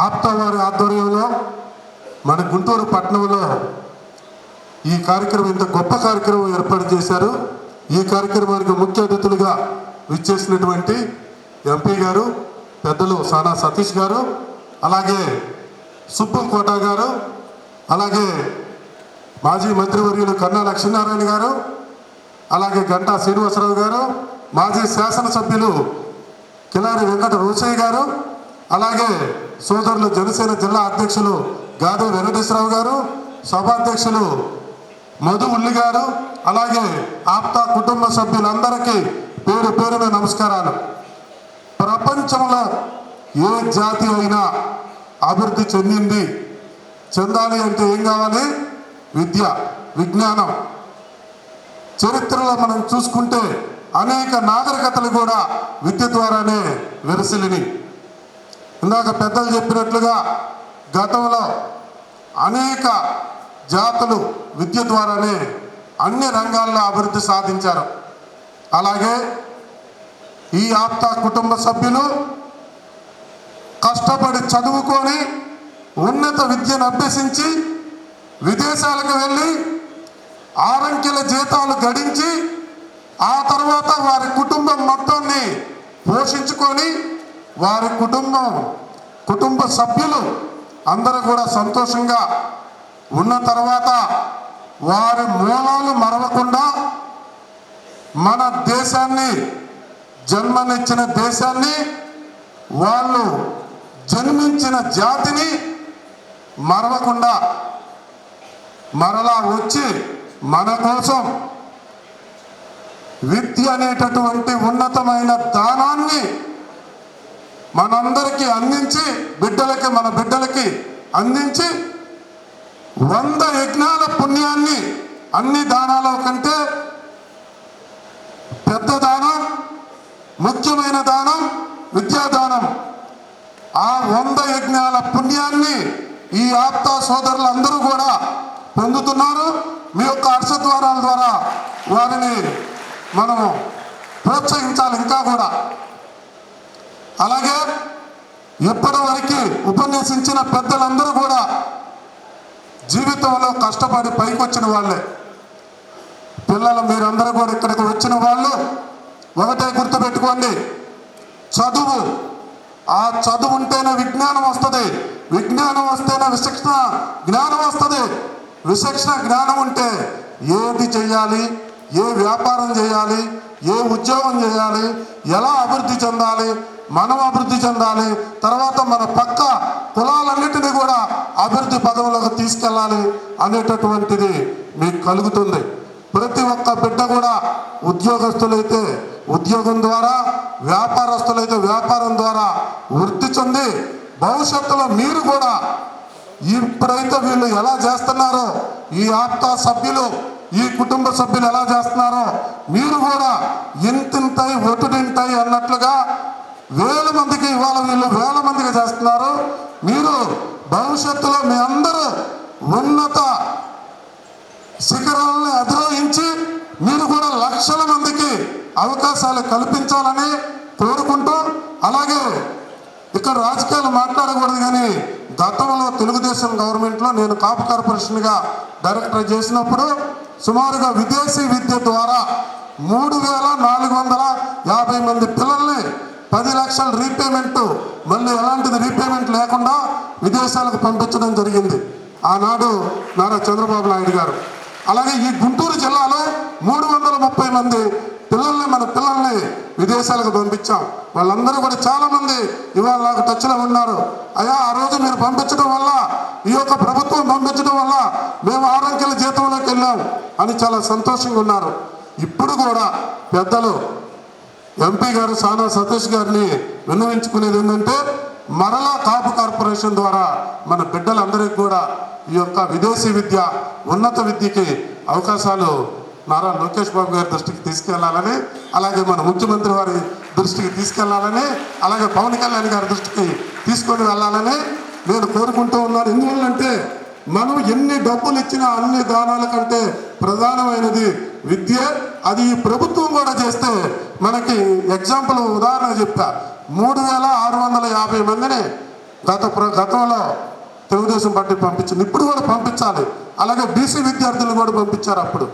ఆప్తా వారి ఆధ్వర్యంలో మన గుంటూరు పట్టణంలో ఈ కార్యక్రమం ఇంత గొప్ప కార్యక్రమం ఏర్పాటు చేశారు. ఈ కార్యక్రమానికి ముఖ్య అతిథులుగా విచ్చేసినటువంటి ఎంపీ గారు పెద్దలు సానా సతీష్ గారు, అలాగే సుబ్బం కోట గారు, అలాగే మాజీ మంత్రివర్యులు కన్నా లక్ష్మీనారాయణ గారు, అలాగే గంటా శ్రీనివాసరావు గారు, మాజీ శాసనసభ్యులు కిలారి వెంకట రోసయ్య గారు, అలాగే సోదరులు జనసేన జిల్లా అధ్యక్షులు గాదే వెంకటేశ్వరరావు గారు, సభాధ్యక్షులు మధు ఉల్లి గారు, అలాగే ఆప్తా కుటుంబ సభ్యులందరికీ పేరు పేరున నమస్కారాలు. ప్రపంచంలో ఏ జాతి అయినా అభివృద్ధి చెందాలి అంటే ఏం కావాలి? విద్య, విజ్ఞానం. చరిత్రలో మనం చూసుకుంటే అనేక నాగరికతలు కూడా విద్య ద్వారానే విరసిల్లిని. ఇందాక పెద్దలు చెప్పినట్లుగా గతంలో అనేక జాతులు విద్య ద్వారానే అన్ని రంగాల్లో అభివృద్ధి సాధించారు. అలాగే ఈ ఆప్తా కుటుంబ సభ్యులు కష్టపడి చదువుకొని ఉన్నత విద్యను అభ్యసించి విదేశాలకు వెళ్ళి ఆరంకెల జీతాలు గడించి ఆ తర్వాత వారి కుటుంబం మొత్తాన్ని పోషించుకొని వారి కుటుంబ సభ్యులు అందరూ కూడా సంతోషంగా ఉన్న తర్వాత వారి మూలాలు మరవకుండా మన దేశాన్ని, జన్మనిచ్చిన దేశాన్ని, వాళ్ళు జన్మించిన జాతిని మరవకుండా మరలా వచ్చి మన కోసం విద్య అనేటటువంటి ఉన్నతమైన దానాన్ని మనందరికీ అందించి మన బిడ్డలకి అందించి 100 యజ్ఞాల పుణ్యాన్ని, అన్ని దానాల కంటే పెద్ద దానం, ముఖ్యమైన దానం విద్యాదానం. ఆ 100 యజ్ఞాల పుణ్యాన్ని ఈ ఆప్తా సోదరులందరూ కూడా పొందుతున్నారు. మీ యొక్క హర్షద్వారాల ద్వారా వారిని మనము ప్రోత్సహించాలి ఇంకా కూడా. అలాగే ఇప్పటి వరకు ఉపన్యసించిన పెద్దలందరూ కూడా జీవితంలో కష్టపడి పైకి వచ్చిన వాళ్ళే. పిల్లలు మీరందరూ కూడా ఇక్కడికి వచ్చిన వాళ్ళు ఒకటే గుర్తుపెట్టుకోండి, చదువు. ఆ చదువు ఉంటేనే విజ్ఞానం వస్తుంది, విజ్ఞానం వస్తేనే విచక్షణ జ్ఞానం వస్తుంది. విచక్షణ జ్ఞానం ఉంటే ఏది చేయాలి, ఏ వ్యాపారం చేయాలి, ఏ ఉద్యోగం చేయాలి, ఎలా అభివృద్ధి చెందాలి, మనం అభివృద్ధి చెందాలి, తర్వాత మన పక్క కులాలన్నిటినీ కూడా అభివృద్ధి పదంలోకి తీసుకెళ్ళాలి అనేటటువంటిది మీకు కలుగుతుంది. ప్రతి ఒక్క బిడ్డ కూడా ఉద్యోగస్తులైతే ఉద్యోగం ద్వారా, వ్యాపారస్తులైతే వ్యాపారం ద్వారా వృద్ధి చెంది భవిష్యత్తులో మీరు కూడా ఇప్పుడైతే వీళ్ళు ఎలా చేస్తున్నారో, ఈ ఆప్తా సభ్యులు, ఈ కుటుంబ సభ్యులు ఎలా చేస్తున్నారో మీరు కూడా ఇంతింతై ఒటుడింతై అన్నట్లుగా 1000 మందికి ఇవాళ వీళ్ళు 1000 మందికి చేస్తున్నారు. మీరు భవిష్యత్తులో మీ అందరూ ఉన్నత శిఖరాలను అధిరోహించి మీరు కూడా లక్షల మందికి అవకాశాలు కల్పించాలని కోరుకుంటూ, అలాగే ఇక్కడ రాజకీయాలు మాట్లాడకూడదు కానీ గతంలో తెలుగుదేశం గవర్నమెంట్లో నేను కాపు కార్పొరేషన్గా డైరెక్టర్ చేసినప్పుడు సుమారుగా విదేశీ విద్య ద్వారా 3450 మంది పిల్లల్ని 10 లక్షల రీపేమెంట్, మళ్ళీ ఎలాంటిది రీపేమెంట్ లేకుండా విదేశాలకు పంపించడం జరిగింది ఆనాడు నారా చంద్రబాబు నాయుడు గారు. అలాగే ఈ గుంటూరు జిల్లాలో 330 మంది మన పిల్లల్ని విదేశాలకు పంపించాం. వాళ్ళందరూ కూడా చాలామంది ఇవాళ నాకు టచ్లో ఉన్నారు. అయ్యా, ఆ రోజు మీరు పంపించడం వల్ల, ఈ యొక్క ప్రభుత్వం పంపించడం వల్ల మేము 6 అంకెల జీతంలోకి వెళ్ళాం అని చాలా సంతోషంగా ఉన్నారు. ఇప్పుడు కూడా పెద్దలు ఎంపీ గారు సానా సతీష్ గారిని విన్నవించుకునేది ఏంటంటే, మరలా కాపు కార్పొరేషన్ ద్వారా మన బిడ్డలందరికీ కూడా ఈ యొక్క విదేశీ విద్య, ఉన్నత విద్యకి అవకాశాలు నారా లోకేష్ బాబు గారి దృష్టికి తీసుకెళ్లాలని, అలాగే మన ముఖ్యమంత్రి వారి దృష్టికి తీసుకెళ్లాలని, అలాగే పవన్ కళ్యాణ్ గారి దృష్టికి తీసుకొని వెళ్ళాలని నేను కోరుకుంటూ ఉన్నాను. ఎందువల్లంటే మనం ఎన్ని డబ్బులు ఇచ్చినా అన్ని దానాల కంటే ప్రధానమైనది విద్య. అది ఈ ప్రభుత్వం కూడా చేస్తే మనకి ఉదాహరణ చెప్తా, 3650 మందిని గతంలో తెలుగుదేశం పార్టీ పంపించింది, ఇప్పుడు కూడా పంపించాలి. అలాగే బీసీ విద్యార్థులు కూడా పంపించారు అప్పుడు.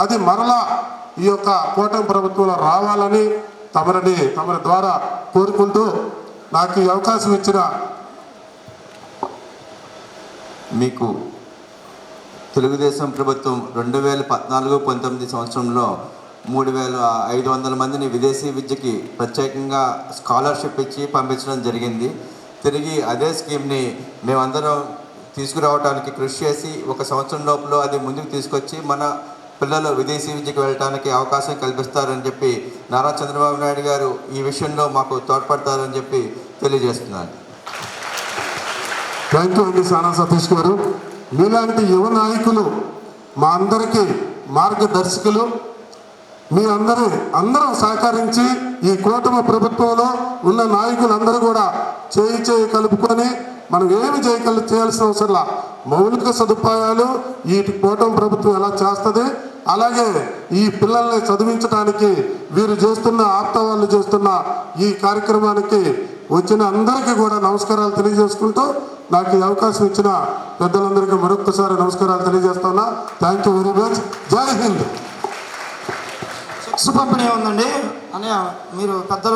అది మరలా ఈ యొక్క కూటమి ప్రభుత్వంలో రావాలని తమరి ద్వారా కోరుకుంటూ నాకు ఈ అవకాశం ఇచ్చిన మీకు తెలుగుదేశం ప్రభుత్వం 2014-19 సంవత్సరంలో 3,500 మందిని విదేశీ విద్యకి ప్రత్యేకంగా స్కాలర్షిప్ ఇచ్చి పంపించడం జరిగింది. తిరిగి అదే స్కీమ్ని మేమందరం తీసుకురావడానికి కృషి చేసి 1 సంవత్సరం లోపల అది ముందుకు తీసుకొచ్చి మన పిల్లలు విదేశీ విద్యకు వెళ్ళడానికి అవకాశం కల్పిస్తారని చెప్పి నారా చంద్రబాబు నాయుడు గారు ఈ విషయంలో మాకు తోడ్పడతారని చెప్పి తెలియజేస్తున్నాను. థ్యాంక్ యూ అండి సానా సతీష్ గారు. మీలాంటి యువ నాయకులు మా అందరికీ మార్గదర్శకులు. మీ అందరం సహకరించి ఈ కూటమి ప్రభుత్వంలో ఉన్న నాయకులందరూ కూడా చేయి కలుపుకొని మనం ఏమి చేయాల్సిన అవసరంలా మౌలిక సదుపాయాలు ఈ కూటమి ప్రభుత్వం ఎలా చేస్తుంది, అలాగే ఈ పిల్లల్ని చదివించడానికి వీరు చేస్తున్న వాళ్ళు చేస్తున్న ఈ కార్యక్రమానికి వచ్చిన అందరికీ కూడా నమస్కారాలు తెలియజేసుకుంటూ నాకు ఈ అవకాశం ఇచ్చిన పెద్దలందరికీ మరొకసారి నమస్కారాలు తెలియజేస్తున్నా. Thank you very much. జై హింద్. చెక్స్ పంపిణీ ఉందండి అని మీరు పెద్దలు